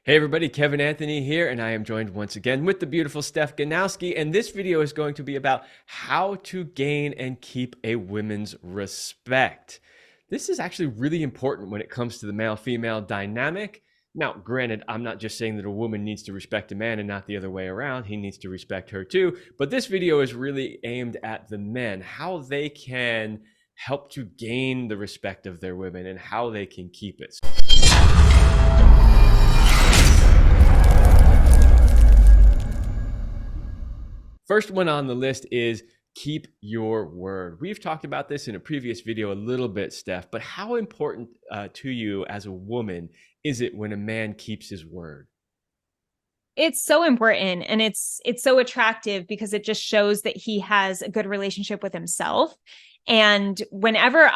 Hey everybody, Kevin Anthony here, and I am joined once again with the beautiful Steph Ganowski, and this video is going to be about how to gain and keep a woman's respect. This is actually really important when it comes to the male-female dynamic. Now, granted, I'm not just saying that a woman needs to respect a man and not the other way around. He needs to respect her too, but this video is really aimed at the men, how they can help to gain the respect of their women and how they can keep it. First one on the list is keep your word. We've talked about this in a previous video a little bit, Steph, but how important to you as a woman is it when a man keeps his word? It's so important, and it's so attractive because it just shows that he has a good relationship with himself. And whenever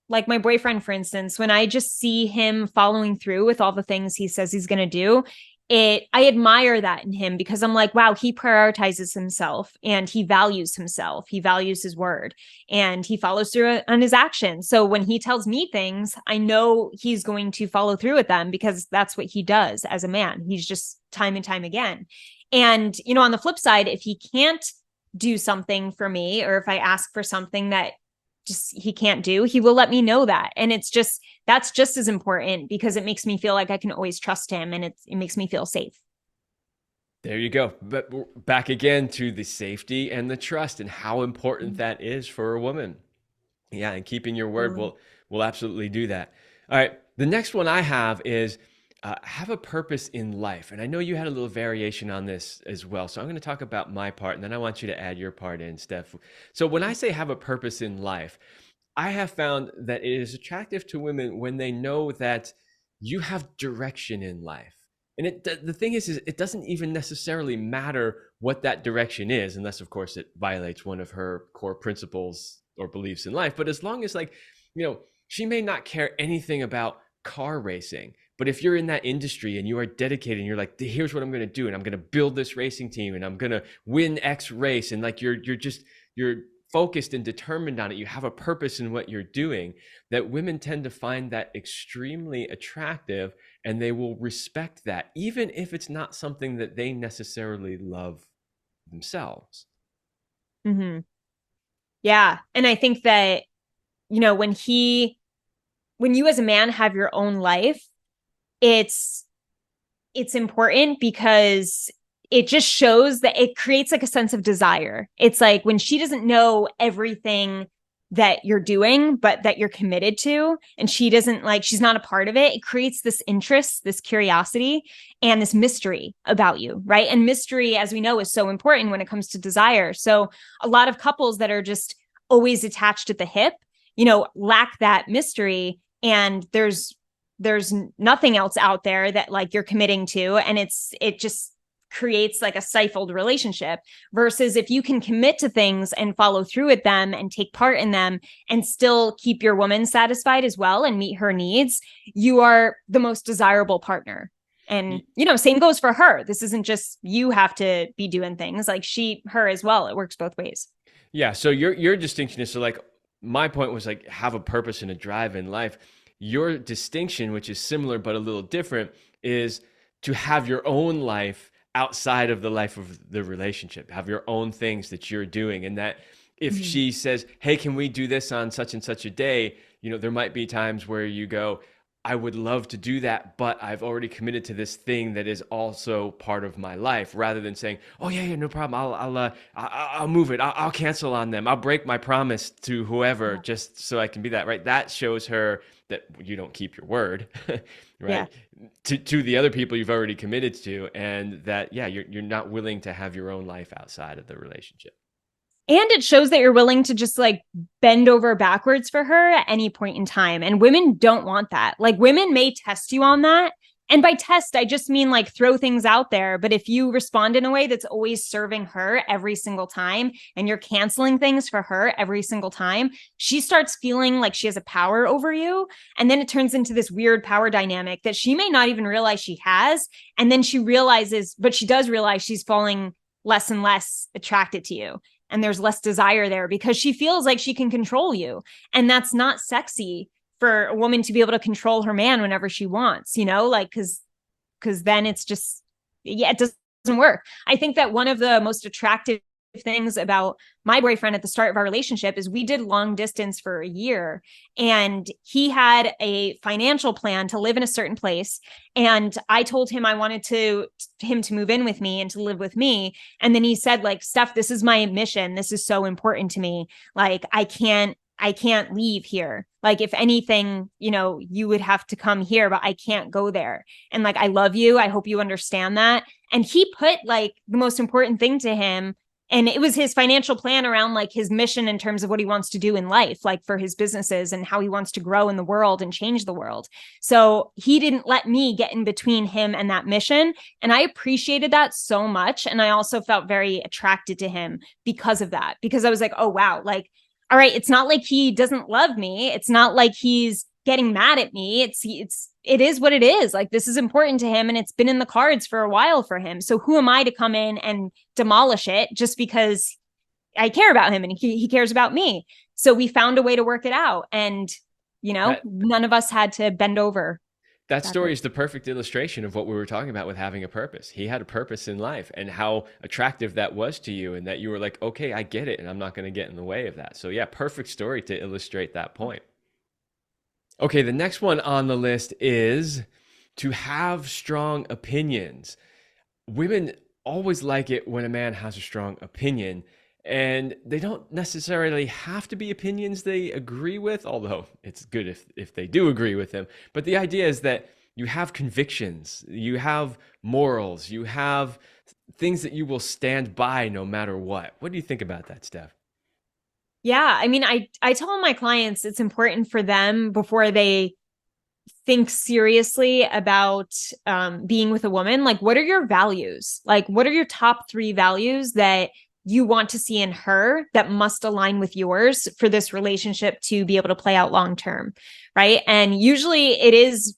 like my boyfriend, for instance, when I just see him following through with all the things he says he's going to do, I admire that in him because I'm like, wow, he prioritizes himself and he values himself. He values his word and he follows through on his actions. So when he tells me things, I know he's going to follow through with them because that's what he does as a man. He's just time and time again. And, on the flip side, if he can't do something for me, or if I ask for something that just he can't do, he will let me know that. And that's just as important because it makes me feel like I can always trust him, and it makes me feel safe. There you go. But back again to the safety and the trust and how important that is for a woman. Yeah, and keeping your word will absolutely do that. All right, the next one I have a purpose in life. And I know you had a little variation on this as well. So I'm going to talk about my part, and then I want you to add your part in, Steph. So when I say have a purpose in life, I have found that it is attractive to women when they know that you have direction in life. And the thing is it doesn't even necessarily matter what that direction is, unless, of course, it violates one of her core principles or beliefs in life. But as long as, she may not care anything about car racing, but if you're in that industry and you are dedicated and you're like, here's what I'm going to do, and I'm going to build this racing team and I'm going to win X race, and you're focused and determined on it, you have a purpose in what you're doing, that women tend to find that extremely attractive, and they will respect that, even if it's not something that they necessarily love themselves. Mm-hmm. Yeah. And I think that, when you as a man have your own life, it's important because it just shows that it creates like a sense of desire. It's like when she doesn't know everything that you're doing, but that you're committed to, and she doesn't she's not a part of it. It creates this interest, this curiosity, and this mystery about you, right? And mystery, as we know, is so important when it comes to desire. So a lot of couples that are just always attached at the hip, lack that mystery, and there's nothing else out there that you're committing to, and it just creates like a stifled relationship. Versus if you can commit to things and follow through with them and take part in them and still keep your woman satisfied as well and meet her needs, you are the most desirable partner. And same goes for her. This isn't just you have to be doing things, her as well. It works both ways. Yeah. So your distinction is, so my point was have a purpose and a drive in life. Your distinction, which is similar but a little different, is to have your own life outside of the life of the relationship, have your own things that you're doing. And that if she says, hey, can we do this on such and such a day? There might be times where you go, I would love to do that, but I've already committed to this thing that is also part of my life, rather than saying, oh yeah, no problem. I'll move it. I'll cancel on them. I'll break my promise to whoever just so I can be that, right? That shows her that you don't keep your word, right? Yeah. To the other people you've already committed to, and that, you're not willing to have your own life outside of the relationship. And it shows that you're willing to just bend over backwards for her at any point in time. And women don't want that. Women may test you on that. And by test, I just mean throw things out there. But if you respond in a way that's always serving her every single time, and you're canceling things for her every single time, she starts feeling like she has a power over you. And then it turns into this weird power dynamic that she may not even realize she has. And then she does realize she's falling less and less attracted to you. And there's less desire there because she feels like she can control you. And that's not sexy for a woman to be able to control her man whenever she wants, because because then it's just, yeah, it doesn't work. I think that one of the most attractive things about my boyfriend at the start of our relationship is we did long distance for a year, and he had a financial plan to live in a certain place, and I told him I wanted him to move in with me and to live with me, and then he said, like, Steph, this is my mission, this is so important to me, like I can't leave here. Like, if anything, you would have to come here, but I can't go there. And like, I love you. I hope you understand that. And he put like the most important thing to him, and it was his financial plan around like his mission in terms of what he wants to do in life, like for his businesses and how he wants to grow in the world and change the world. So he didn't let me get in between him and that mission. And I appreciated that so much. And I also felt very attracted to him because of that, because I was like, oh, wow, like, all right, it's not like he doesn't love me. It's not like he's getting mad at me. It is what it is. Like, this is important to him, and it's been in the cards for a while for him. So who am I to come in and demolish it just because I care about him and he cares about me? So we found a way to work it out, and none of us had to bend over. That story is the perfect illustration of what we were talking about with having a purpose. He had a purpose in life, and how attractive that was to you, and that you were like, okay, I get it, and I'm not going to get in the way of that. So yeah, perfect story to illustrate that point. Okay, the next one on the list is to have strong opinions. Women always like it when a man has a strong opinion, and they don't necessarily have to be opinions they agree with, although it's good if they do agree with them. But the idea is that you have convictions, you have morals, you have things that you will stand by no matter what. What do you think about that, Steph? Yeah, I mean, I tell my clients it's important for them before they think seriously about being with a woman. Like, what are your values? Like, what are your top 3 values that you want to see in her that must align with yours for this relationship to be able to play out long term, right? And usually it is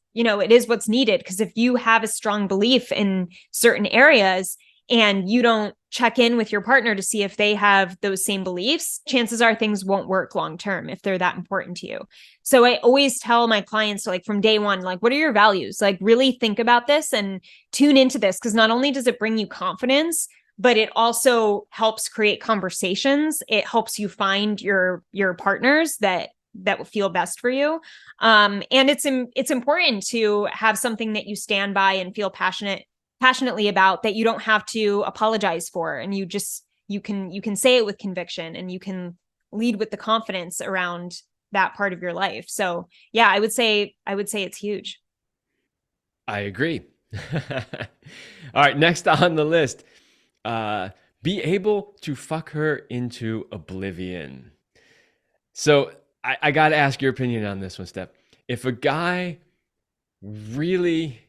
what's needed, because if you have a strong belief in certain areas and you don't check in with your partner to see if they have those same beliefs, chances are things won't work long term if they're that important to you. So I always tell my clients, like, from day one, like, what are your values? Like, really think about this and tune into this, because not only does it bring you confidence, but it also helps create conversations. It helps you find your partners that will feel best for you. And it's important to have something that you stand by and feel passionately about, that you don't have to apologize for. And you can say it with conviction, and you can lead with the confidence around that part of your life. So yeah, I would say it's huge. I agree. All right, next on the list. Be able to fuck her into oblivion. So I got to ask your opinion on this one, Steph. If a guy really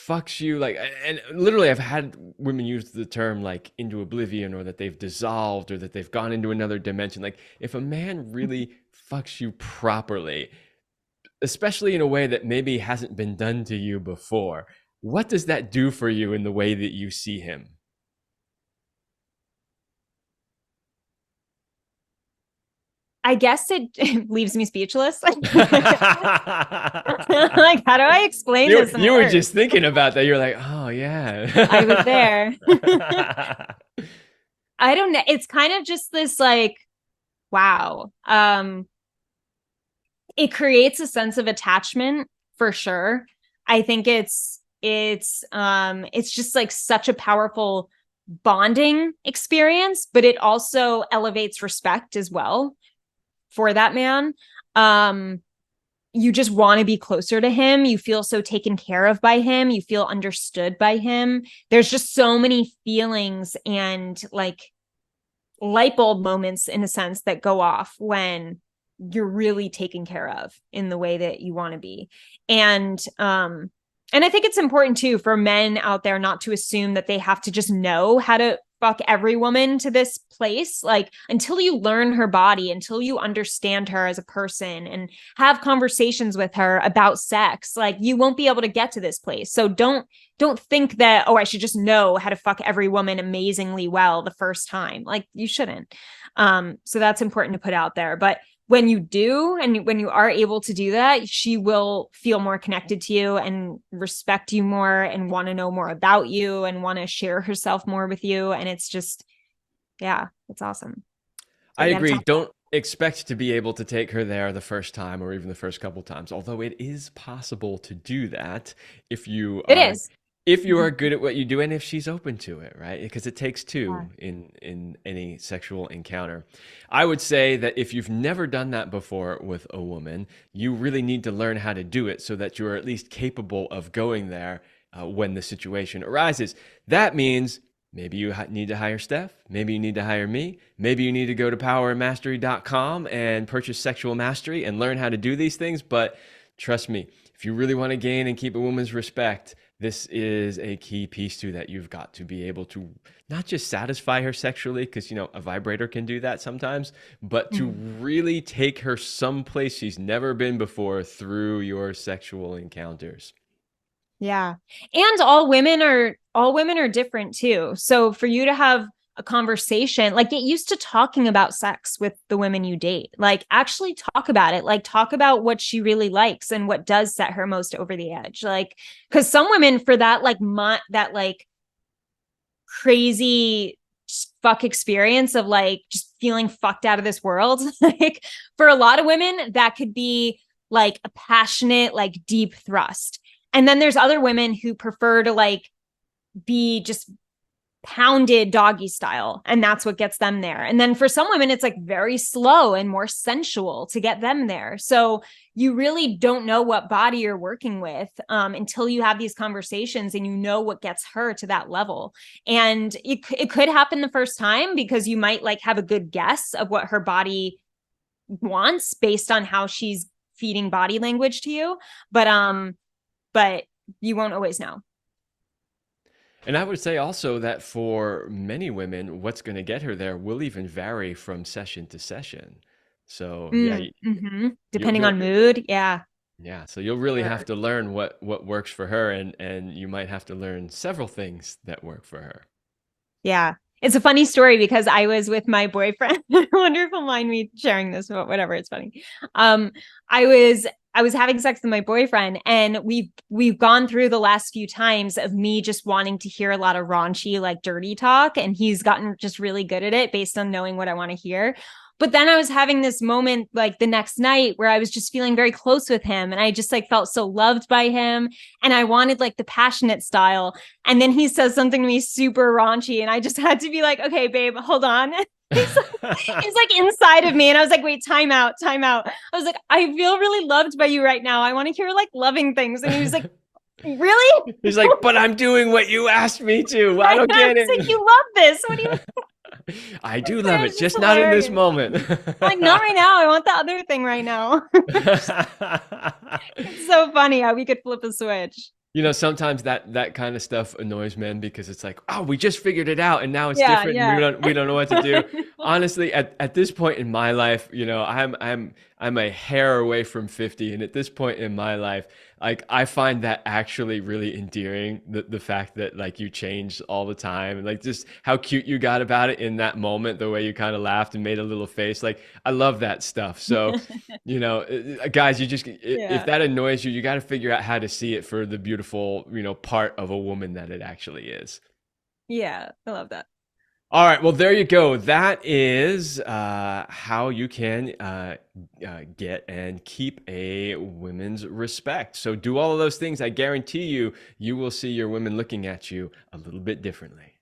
fucks you, like, and literally I've had women use the term like into oblivion, or that they've dissolved, or that they've gone into another dimension. Like, if a man really fucks you properly, especially in a way that maybe hasn't been done to you before, what does that do for you in the way that you see him? I guess it leaves me speechless. Like, how do I explain this? You were just thinking about that. You're like, oh yeah. I was there. I don't know. It's kind of just this like, wow. It creates a sense of attachment for sure. I think it's just like such a powerful bonding experience, but it also elevates respect as well for that man. You just want to be closer to him. You feel so taken care of by him. You feel understood by him. There's just so many feelings and like light bulb moments, in a sense, that go off when you're really taken care of in the way that you want to be. And I think it's important too for men out there not to assume that they have to just know how to fuck every woman to this place. Like, until you learn her body, until you understand her as a person and have conversations with her about sex, like, you won't be able to get to this place. So don't think that, oh, I should just know how to fuck every woman amazingly well the first time. Like, you shouldn't. So that's important to put out there. But when you do, and when you are able to do that, she will feel more connected to you and respect you more and want to know more about you and want to share herself more with you. And it's just, yeah, it's awesome. So I you got to agree. talk. Don't expect to be able to take her there the first time or even the first couple times, although it is possible to do that if you It are is. if you are good at what you do and if she's open to it, right? Because it takes Yeah. two in any sexual encounter. I would say that if you've never done that before with a woman, you really need to learn how to do it so that you're at least capable of going there when the situation arises. That means maybe you need to hire Steph. Maybe you need to hire me. Maybe you need to go to powerandmastery.com and purchase sexual mastery and learn how to do these things. But trust me, if you really want to gain and keep a woman's respect, this is a key piece to that. You've got to be able to not just satisfy her sexually, because, you know, a vibrator can do that sometimes, but to Mm. really take her someplace she's never been before through your sexual encounters. Yeah. And all women are different too. So for you to have a conversation, like get used to talking about sex with the women you date. Like actually talk about it. Like talk about what she really likes and what does set her most over the edge. Like cuz some women for that that like crazy fuck experience of like just feeling fucked out of this world, like for a lot of women that could be like a passionate like deep thrust. And then there's other women who prefer to like be just pounded doggy style, and that's what gets them there. And then for some women it's like very slow and more sensual to get them there. So you really don't know what body you're working with until you have these conversations and you know what gets her to that level. And it could happen the first time because you might like have a good guess of what her body wants based on how she's feeding body language to you, but you won't always know. And I would say also that for many women, what's going to get her there will even vary from session to session. So yeah, Mm-hmm. you'll, Depending you'll on mood. Yeah. yeah, so you'll really have Sure. to learn what works for her, and you might have to learn several things that work for her. Yeah. It's a funny story because I was with my boyfriend. I wonder if he'll mind me sharing this, but whatever, it's funny. Um, I was having sex with my boyfriend, and we've gone through the last few times of me just wanting to hear a lot of raunchy, like dirty talk, and he's gotten just really good at it based on knowing what I want to hear. But then I was having this moment like the next night where I was just feeling very close with him, and I just like felt so loved by him, and I wanted like the passionate style. And then he says something to me super raunchy, and I just had to be like, okay, babe, hold on. he's he's like inside of me, and I was like, wait, time out, time out. I was like, I feel really loved by you right now. I want to hear like loving things. And he was like, really? He's like, but I'm doing what you asked me to. I I don't was get like, it. you love this. What do you? I do love it, It's just just not in this hilarious. moment. I'm like, not right now. I want the other thing right now. It's so funny how we could flip a switch. You know, sometimes that kind of stuff annoys men because it's like, oh, we just figured it out and now it's Yeah, different and yeah. we don't know what to do. Honestly, at this point in my life, you know, I'm a hair away from 50, and at this point in my life, like I find that actually really endearing, the fact that like you change all the time and like just how cute you got about it in that moment, the way you kind of laughed and made a little face. Like I love that stuff. So you know, guys, you just if Yeah. that annoys you, you got to figure out how to see it for the beautiful, you know, part of a woman that it actually is. Yeah. I love that. All right, well, there you go. That is how you can get and keep a women's respect. So do all of those things. I guarantee you, you will see your women looking at you a little bit differently.